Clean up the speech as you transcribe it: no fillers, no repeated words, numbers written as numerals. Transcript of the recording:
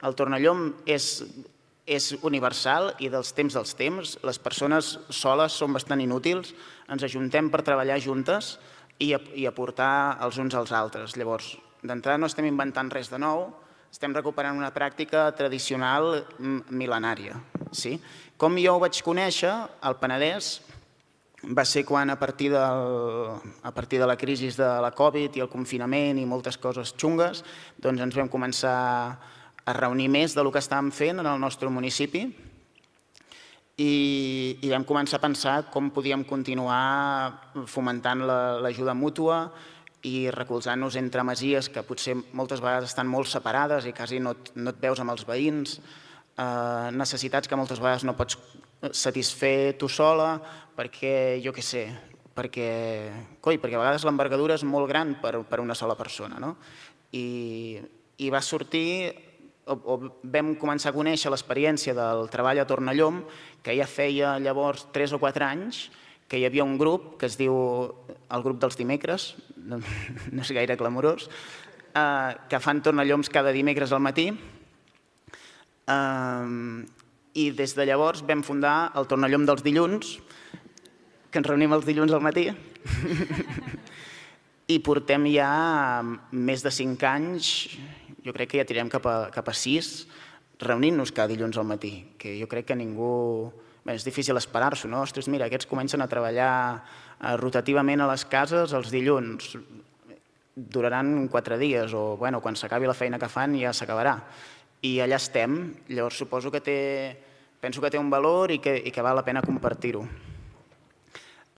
El tornallom és universal i dels temps. Les persones soles són bastant inútils, ens ajuntem per treballar juntes i aportar els uns als altres. Llavors, d'entrada no estem inventant res de nou, estem recuperant una pràctica tradicional mil·lenària. Com jo ho vaig conèixer, al Penedès, va ser quan a partir de la crisi de la Covid i el confinament i moltes coses xungues, doncs ens vam començar a reunir més del que estàvem fent en el nostre municipi i vam començar a pensar com podíem continuar fomentant l'ajuda mútua i recolzant-nos entre masies que potser moltes vegades estan molt separades i quasi no et veus amb els veïns, necessitats que moltes vegades no pots satisfer tu sola perquè, jo què sé, perquè a vegades l'envergadura és molt gran per una sola persona. I va sortir, o vam començar a conèixer l'experiència del treball a Tornallom, que ja feia llavors 3 o 4 anys, que hi havia un grup que es diu el grup dels dimecres, no és gaire clamorós, que fan tornalloms cada dimecres al matí, i des de llavors vam fundar el tornallom dels dilluns, que ens reunim els dilluns al matí, i portem ja més de 5 anys, jo crec que ja tirem cap a 6, reunint-nos cada dilluns al matí, que jo crec que ningú... És difícil esperar-s'ho, no? Ostres, mira, aquests comencen a treballar rotativament a les cases els dilluns, duraran 4 dies, o quan s'acabi la feina que fan ja s'acabarà. I allà estem, llavors suposo que penso que té un valor i que val la pena compartir-ho.